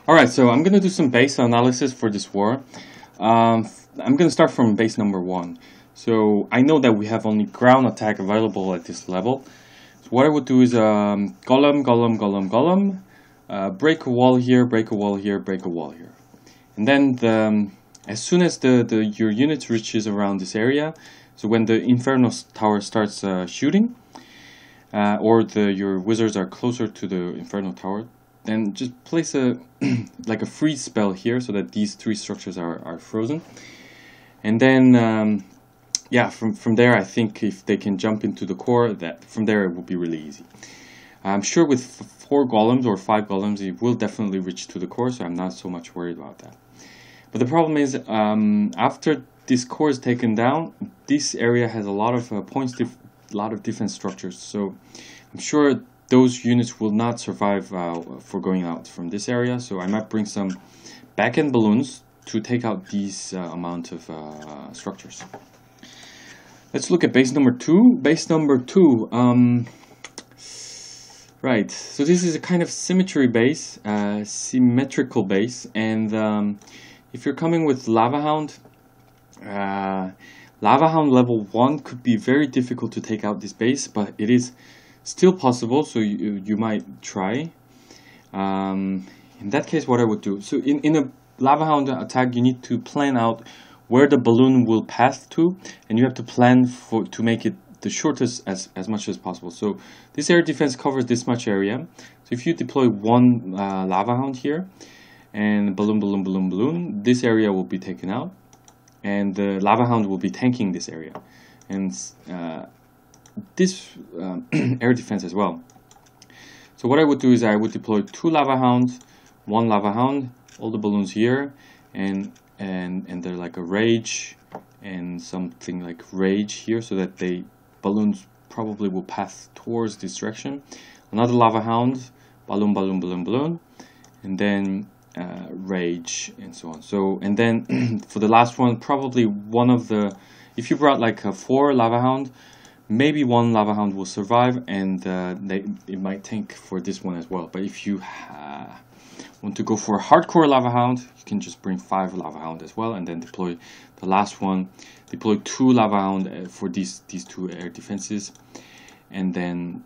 Alright, so I'm going to do some base analysis for this war. I'm going to start from base number 1. So I know that we have only ground attack available at this level. So what I would do is golem, golem, golem, golem, break a wall here, break a wall here, break a wall here. And then as soon as your unit reaches around this area, so when the Inferno Tower starts shooting, or your wizards are closer to the Inferno Tower, then just place a like a freeze spell here so that these three structures are frozen. And then yeah, from there I think if they can jump into the core, that from there it will be really easy. I'm sure with 4 golems or 5 golems it will definitely reach to the core, so I'm not so much worried about that. But the problem is after this core is taken down, this area has a lot of defense structures, so I'm sure those units will not survive for going out from this area, so I might bring some back-end balloons to take out these amount of structures. Let's look at base number 2. Base number 2, right, so this is a kind of symmetrical base, and if you're coming with Lava Hound, Lava Hound level 1 could be very difficult to take out this base, but it is still possible, so you might try. In that case, what I would do, so in a Lava Hound attack, you need to plan out where the balloon will pass to, and you have to plan to make it the shortest as much as possible. So this air defense covers this much area, so if you deploy one Lava Hound here, and balloon, balloon, balloon, balloon, this area will be taken out, and the Lava Hound will be tanking this area, and this air defense as well. So what I would do is I would deploy 2 Lava Hounds, 1 Lava Hound, all the balloons here, and they're like a rage and something like rage here, so that balloons probably will pass towards this direction. Another Lava Hound, balloon, balloon, balloon, balloon, and then rage and so on. So and then for the last one, probably one of the, if you brought like a 4 Lava Hound, maybe 1 Lava Hound will survive, and it might tank for this one as well. But if you want to go for a hardcore Lava Hound, you can just bring 5 Lava Hound as well, and then deploy the last one. Deploy 2 Lava Hound for these 2 air defenses, and then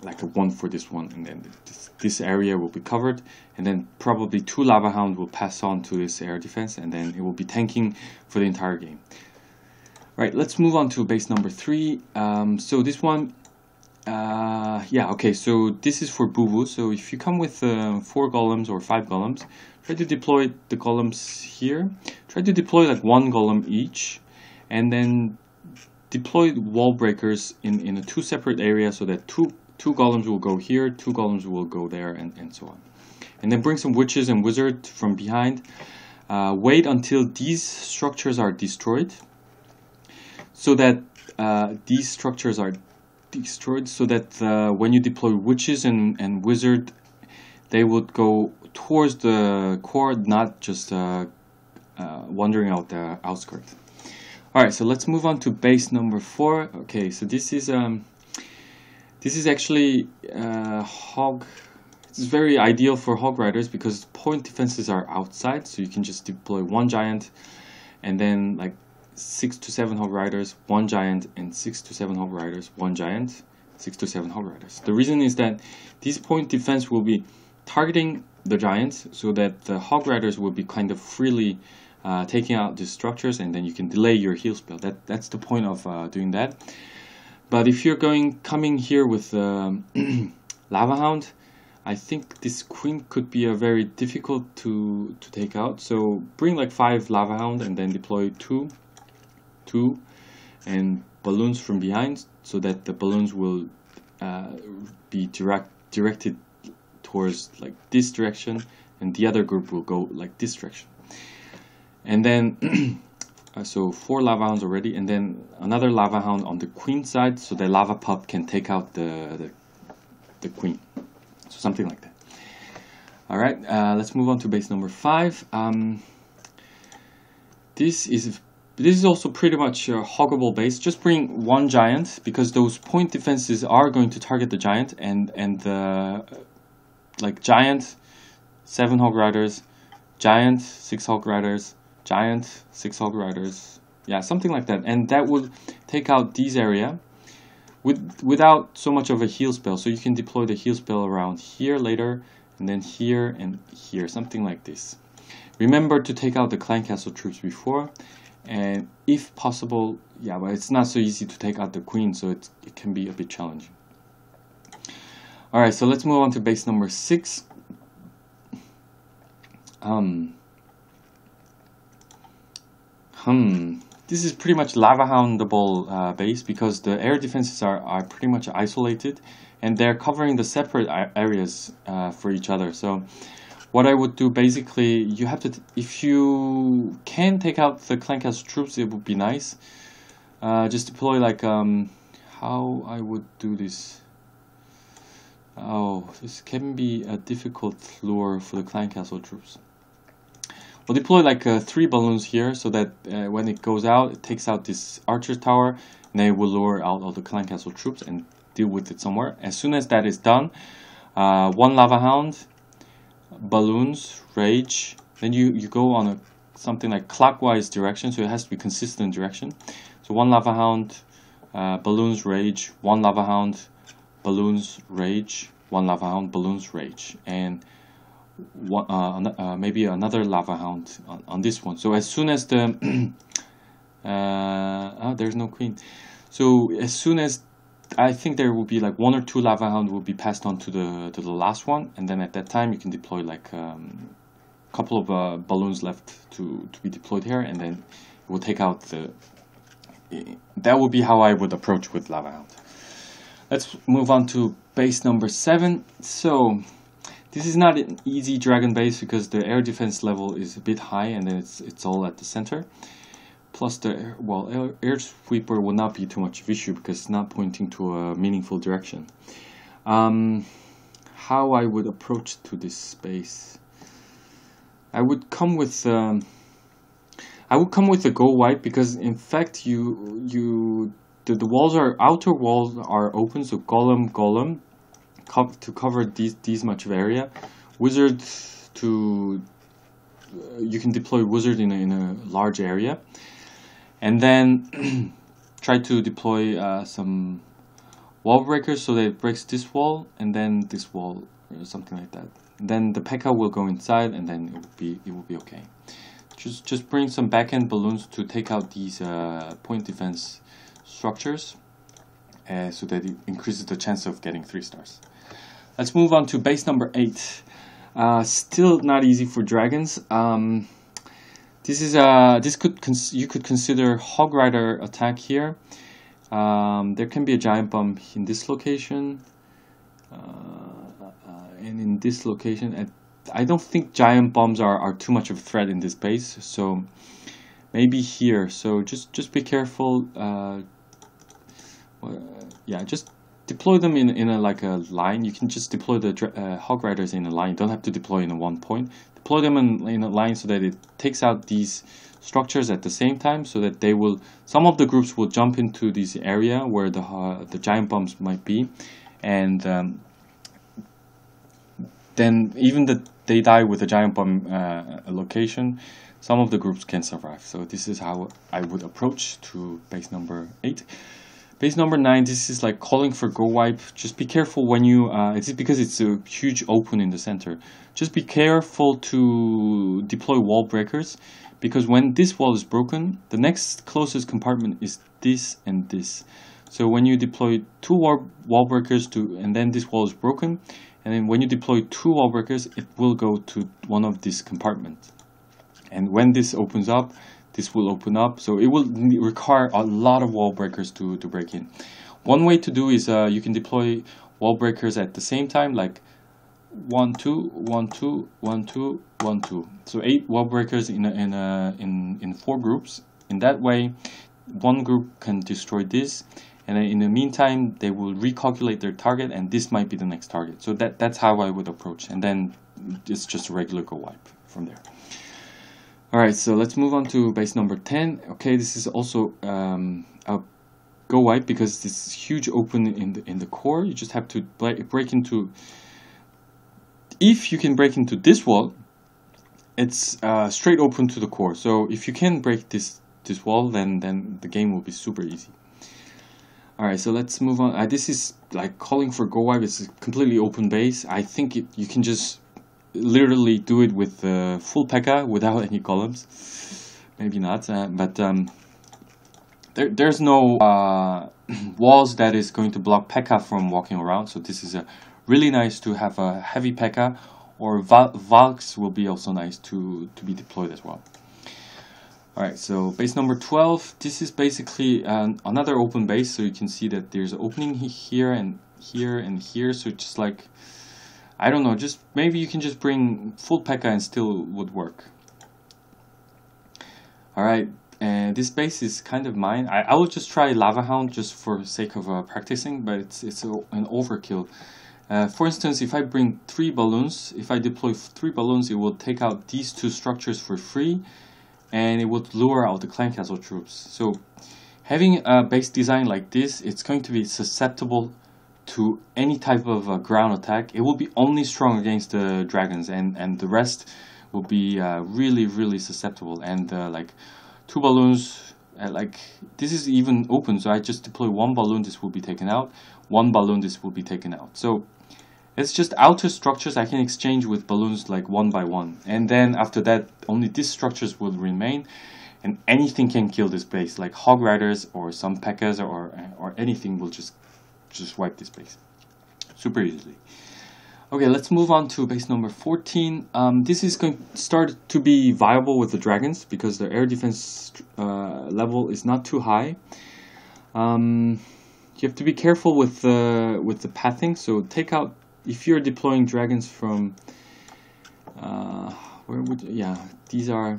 like a 1 for this one, and then this area will be covered, and then probably 2 Lava Hound will pass on to this air defense, and then it will be tanking for the entire game. Right, let's move on to base number 3. So this one, yeah, okay, so this is for Boo Boo. So if you come with 4 golems or 5 golems, try to deploy the golems here. Try to deploy like 1 golem each, and then deploy wall breakers in a 2 separate areas, so that two golems will go here, 2 golems will go there, and so on. And then bring some witches and wizards from behind. Wait until these structures are destroyed, so that these structures are destroyed, so that when you deploy witches and wizard, they would go towards the core, not just wandering out the outskirts. Alright, so let's move on to base number 4. Okay, so this is actually hog. It's very ideal for hog riders because point defenses are outside, so you can just deploy 1 giant, and then like 6 to 7 hog riders, 1 giant, and 6 to 7 hog riders, 1 giant, 6 to 7 hog riders. The reason is that these point defense will be targeting the giants, so that the hog riders will be kind of freely taking out these structures, and then you can delay your heal spell. That's the point of doing that. But if you're coming here with Lava Hound, I think this queen could be a very difficult to take out. So bring like 5 Lava Hound, and then deploy 2 and balloons from behind, so that the balloons will be directed towards like this direction, and the other group will go like this direction. And then so 4 Lava Hounds already, and then another Lava Hound on the queen side, so the Lava Pup can take out the queen. So something like that. Alright, let's move on to base number 5. This is also pretty much a hoggable base. Just bring 1 giant, because those point defenses are going to target the giant, and the like giant 7 hog riders, giant, 6 hog riders, giant, 6 hog riders, yeah, something like that. And that would take out these area without so much of a heal spell. So you can deploy the heal spell around here later, and then here and here, something like this. Remember to take out the clan castle troops before, and if possible, yeah, but it's not so easy to take out the queen, so it can be a bit challenging. Alright, so let's move on to base number 6. This is pretty much lava houndable base, because the air defenses are pretty much isolated, and they're covering the separate areas for each other. So what I would do, basically, you have to, if you can take out the clan castle troops, it would be nice. Just deploy like, how I would do this. Oh, this can be a difficult lure for the clan castle troops. We'll deploy like 3 balloons here, so that when it goes out, it takes out this archer tower, and then it will lure out all the clan castle troops and deal with it somewhere. As soon as that is done, 1 lava hound, balloons, rage, then you go on something like clockwise direction, so it has to be consistent direction. So 1 lava hound, balloons, rage, 1 lava hound, balloons, rage, 1 lava hound, balloons, rage, and maybe another lava hound on this one. So as soon as the there's no queen. So as soon as, I think there will be like 1 or 2 lava hound will be passed on to the last one, and then at that time you can deploy like a couple of balloons left to be deployed here, and then it will take out the. That would be how I would approach with lava hound. Let's move on to base number 7. So this is not an easy dragon base, because the air defense level is a bit high, and then it's all at the center. Plus the air sweeper will not be too much of an issue, because it's not pointing to a meaningful direction. How I would approach to this space, I would come with the go white, because in fact the walls outer walls are open, so golem to cover these much of area. Wizard you can deploy wizard in a large area, and then try to deploy some wall breakers, so that it breaks this wall and then this wall, or something like that. And then the P.E.K.K.A. will go inside, and then it will be okay. Just bring some back-end balloons to take out these point defense structures, so that it increases the chance of getting 3 stars. Let's move on to base number 8. Still not easy for dragons. You could consider hog rider attack here. There can be a giant bomb in this location, and in this location. And I don't think giant bombs are too much of a threat in this base, so maybe here. So just be careful. Yeah, just deploy them in a line. You can just deploy the hog riders in a line. You don't have to deploy in a one point. Deploy them in a line, so that it takes out these structures at the same time, so that some of the groups will jump into this area where the giant bombs might be, and then even that they die with a giant bomb location, some of the groups can survive. So this is how I would approach to base number 8. Base number 9, this is like calling for go wipe. Just be careful when you, it's because it's a huge open in the center. Just be careful to deploy wall breakers, because when this wall is broken, the next closest compartment is this and this. So when you deploy 2 wall breakers and then this wall is broken, and then when you deploy 2 wall breakers, it will go to one of these compartments. And when this opens up, this will open up, so it will require a lot of wall breakers to break in. One way to do is you can deploy wall breakers at the same time, like 1 2 1 2 1 2 1 2. So 8 wall breakers in 4 groups. In that way, one group can destroy this, and then in the meantime they will recalculate their target, and this might be the next target. So that's how I would approach, and then it's just a regular go wipe from there. Alright, so let's move on to base number 10. Okay, this is also a go wipe, because this huge open in the core. You just have to break into if you can break into this wall, it's straight open to the core. So if you can break this wall, then the game will be super easy. Alright, so let's move on. This is like calling for go wipe. It's a completely open base. I think you can just literally do it with full P.E.K.K.A without any columns. Maybe not, but there's no walls that is going to block P.E.K.K.A from walking around. So this is really nice to have a heavy P.E.K.K.A, or Valks will be also nice to be deployed as well. Alright, so base number 12, this is basically another open base, so you can see that there's an opening here and here and here, so just like, I don't know, just maybe you can just bring full P.E.K.K.A and still would work. Alright, and this base is kind of mine. I will just try Lava Hound just for sake of practicing, but it's an overkill. For instance, if I bring 3 balloons, if I deploy 3 balloons, it will take out these 2 structures for free, and it would lure out the clan castle troops. So having a base design like this, it's going to be susceptible to any type of ground attack. It will be only strong against the dragons, and the rest will be really susceptible. And like 2 balloons, like this is even open, so I just deploy 1 balloon, this will be taken out, 1 balloon, this will be taken out. So it's just outer structures I can exchange with balloons like 1 by 1, and then after that only these structures will remain, and anything can kill this base, like Hog Riders or some P.E.K.K.As or anything will just wipe this base super easily. Okay, let's move on to base number 14. This is going to start to be viable with the dragons because the air defense level is not too high. You have to be careful with the pathing, so take out, if you're deploying dragons from where would, yeah, these are,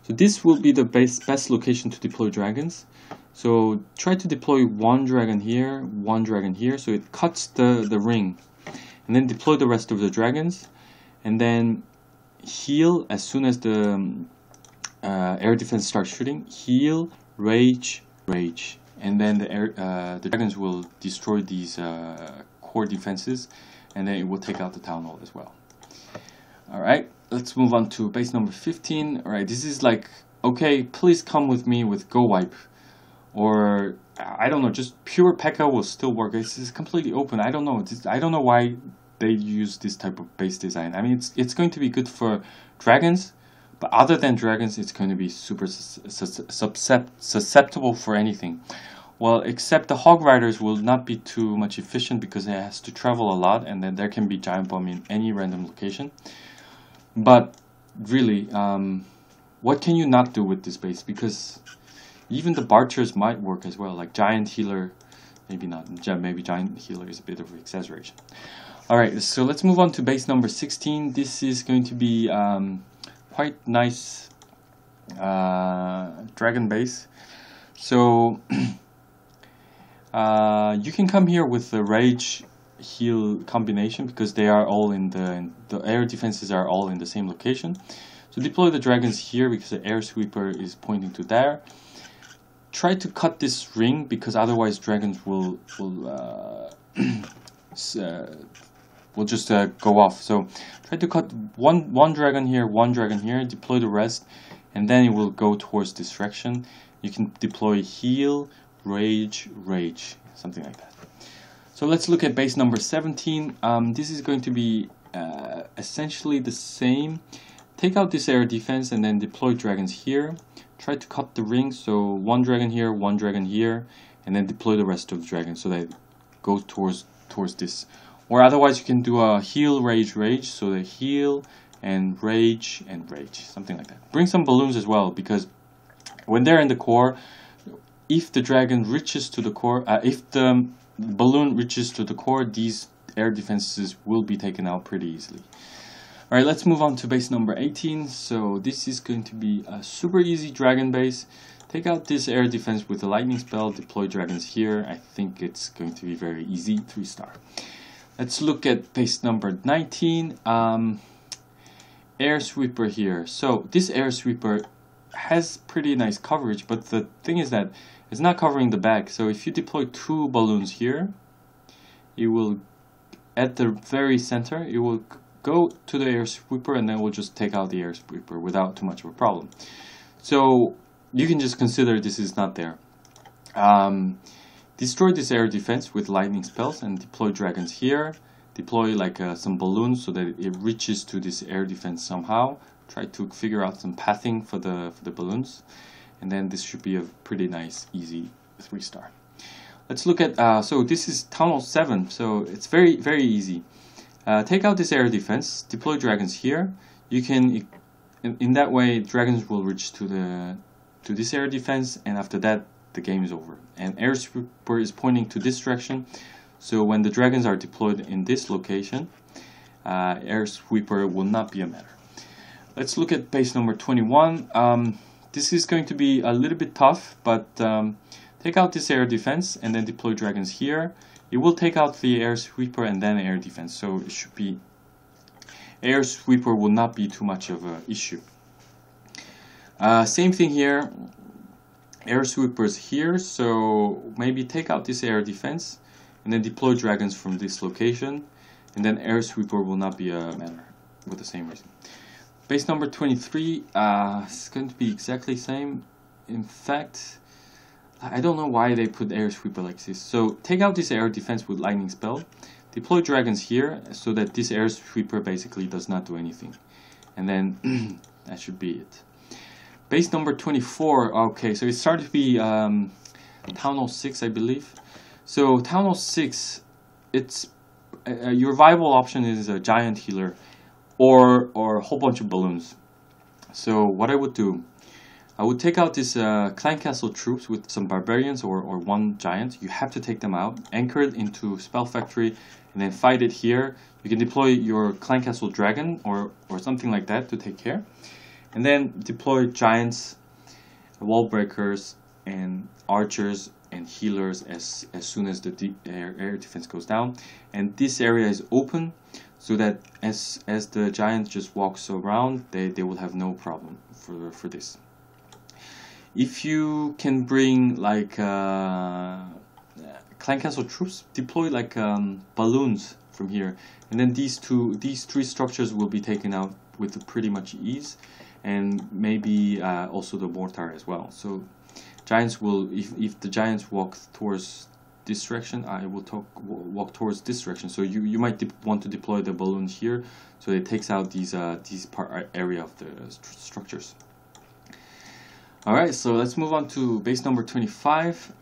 so this will be the best location to deploy dragons. So try to deploy 1 dragon here, 1 dragon here, so it cuts the ring, and then deploy the rest of the dragons, and then heal as soon as the air defense starts shooting. Heal, rage, and then the dragons will destroy these core defenses, and then it will take out the town hall as well. Alright, let's move on to base number 15. Alright, this is like, okay, please come with me with go wipe, or I don't know, just pure P.E.K.K.A will still work. This is completely open. I don't know. I don't know why they use this type of base design. I mean, it's going to be good for dragons, but other than dragons, it's going to be super susceptible for anything. Well, except the Hog Riders will not be too much efficient because it has to travel a lot, and then there can be giant bomb in any random location. But really, what can you not do with this base? Because even the Barchers might work as well, like Giant Healer, maybe not, maybe Giant Healer is a bit of an exaggeration. Alright, so let's move on to base number 16. This is going to be quite nice dragon base. So you can come here with the rage heal combination because they are all in the air defenses are all in the same location. So deploy the dragons here because the air sweeper is pointing to there. Try to cut this ring because otherwise dragons will just go off. So try to cut one dragon here, 1 dragon here, deploy the rest, and then it will go towards this direction. You can deploy heal, rage, something like that. So let's look at base number 17. This is going to be essentially the same. Take out this air defense and then deploy dragons here. Try to cut the ring, so 1 dragon here, 1 dragon here, and then deploy the rest of the dragons so that go towards this. Or otherwise you can do a heal, rage, so they heal and rage, something like that. Bring some balloons as well, because when they're in the core, if the dragon reaches to the core, if the balloon reaches to the core, these air defenses will be taken out pretty easily. Alright, let's move on to base number 18. So this is going to be a super easy dragon base. Take out this air defense with a lightning spell, deploy dragons here. I think it's going to be very easy, 3-star. Let's look at base number 19. Air sweeper here. So this air sweeper has pretty nice coverage, but the thing is that it's not covering the back. So if you deploy 2 balloons here, it will, at the very center, it will go to the air sweeper, and then we'll just take out the air sweeper without too much of a problem. So you can just consider this is not there. Destroy this air defense with lightning spells and deploy dragons here. Deploy like some balloons so that it reaches to this air defense somehow. Try to figure out some pathing for the balloons, and then this should be a pretty nice, easy 3-star. Let's look at, so this is Town Hall 7, so it's very, very easy. Take out this air defense, deploy dragons here. You can, in that way, dragons will reach to this air defense, and after that, the game is over. And air sweeper is pointing to this direction, so when the dragons are deployed in this location, air sweeper will not be a matter. Let's look at base number 21. This is going to be a little bit tough, but take out this air defense and then deploy dragons here. It will take out the air sweeper and then air defense, so it should be, air sweeper will not be too much of an issue. Same thing here, air sweepers here, so maybe take out this air defense and then deploy dragons from this location, and then air sweeper will not be a matter with the same reason. Base number 23 is going to be exactly the same. In fact, I don't know why they put air sweeper like this. So take out this air defense with lightning spell, deploy dragons here so that this air sweeper basically does not do anything, and then that should be it. Base number 24. Okay, so it started to be Town Hall 6, I believe. So Town Hall 6, it's your viable option is a giant healer or a whole bunch of balloons. So what I would do, I would take out this clan castle troops with some barbarians or one giant. You have to take them out, anchor it into spell factory, and then fight it here. You can deploy your clan castle dragon or something like that to take care, and then deploy giants, wall breakers, and archers and healers as soon as the air defense goes down. And this area is open, so that as the giant just walks around, they will have no problem for this. If you can bring like clan castle troops, deploy like balloons from here, and then these 3 structures will be taken out with pretty much ease, and maybe also the mortar as well. So giants will, if the giants walk towards this direction, I will walk towards this direction. So you might want to deploy the balloon here, so it takes out these area of the structures. All right, so let's move on to base number 25.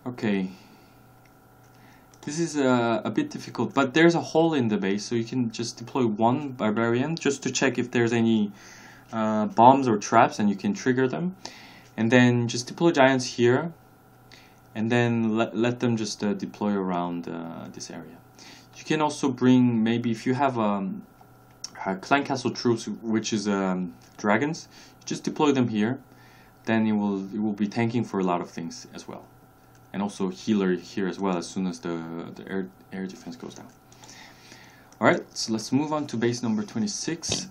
Okay, this is a bit difficult, but there's a hole in the base, so you can just deploy one barbarian just to check if there's any bombs or traps, and you can trigger them. And then just deploy giants here, and then let them just deploy around this area. You can also bring, maybe if you have clan castle troops, which is dragons, just deploy them here. Then it will be tanking for a lot of things as well, and also healer here as well as soon as the air defense goes down. All right, so let's move on to base number 26.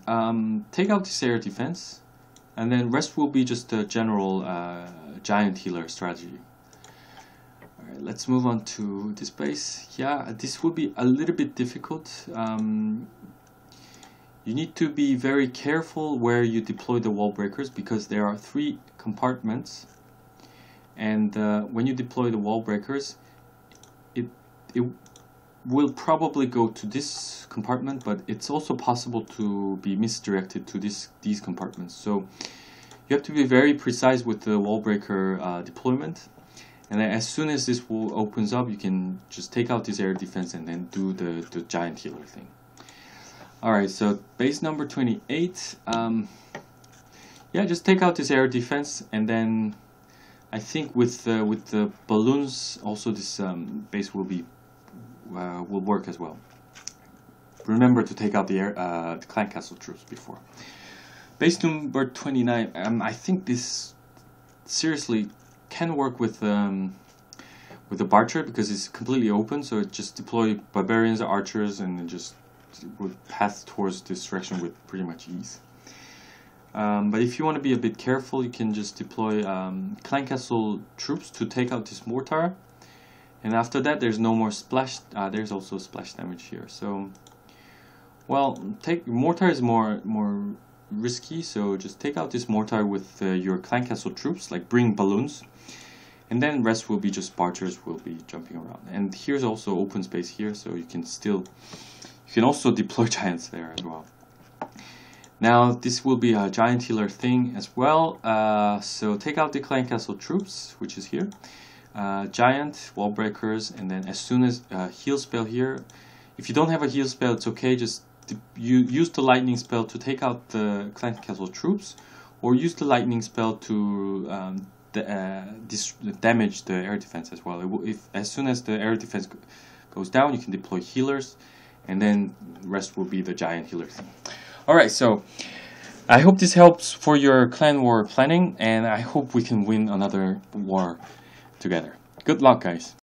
Take out this air defense, and then rest will be just a general giant healer strategy. Alright, let's move on to this base. Yeah, this will be a little bit difficult. You need to be very careful where you deploy the wall breakers, because there are 3 compartments, and when you deploy the wall breakers, it will probably go to this compartment, but it's also possible to be misdirected to these compartments. So you have to be very precise with the wall breaker deployment, and then as soon as this wall opens up, you can just take out this air defense and then do the giant healer thing. Alright, so base number 28, yeah, just take out this air defense, and then I think with the balloons also this base will work as well. Remember to take out the clan castle troops before. Base number 29, I think this seriously can work with the Barcher, because it's completely open, so it just deploy barbarians, archers, and just would path towards this direction with pretty much ease. But if you want to be a bit careful, you can just deploy clan castle troops to take out this mortar, and after that there's no more splash. There's also splash damage here, so Well, mortar is more risky, so just take out this mortar with your clan castle troops, like bring balloons, and then rest will be just archers will be jumping around. And here's also open space here, so you can also deploy giants there as well. Now this will be a giant healer thing as well, so take out the clan castle troops, which is here, giant, wall breakers, and then as soon as heal spell here, if you don't have a heal spell, it's okay, just you use the lightning spell to take out the clan castle troops, or use the lightning spell to damage the air defense as well. As soon as the air defense goes down, you can deploy healers, and then rest will be the giant healer thing. Alright, so I hope this helps for your clan war planning, and I hope we can win another war together. Good luck, guys.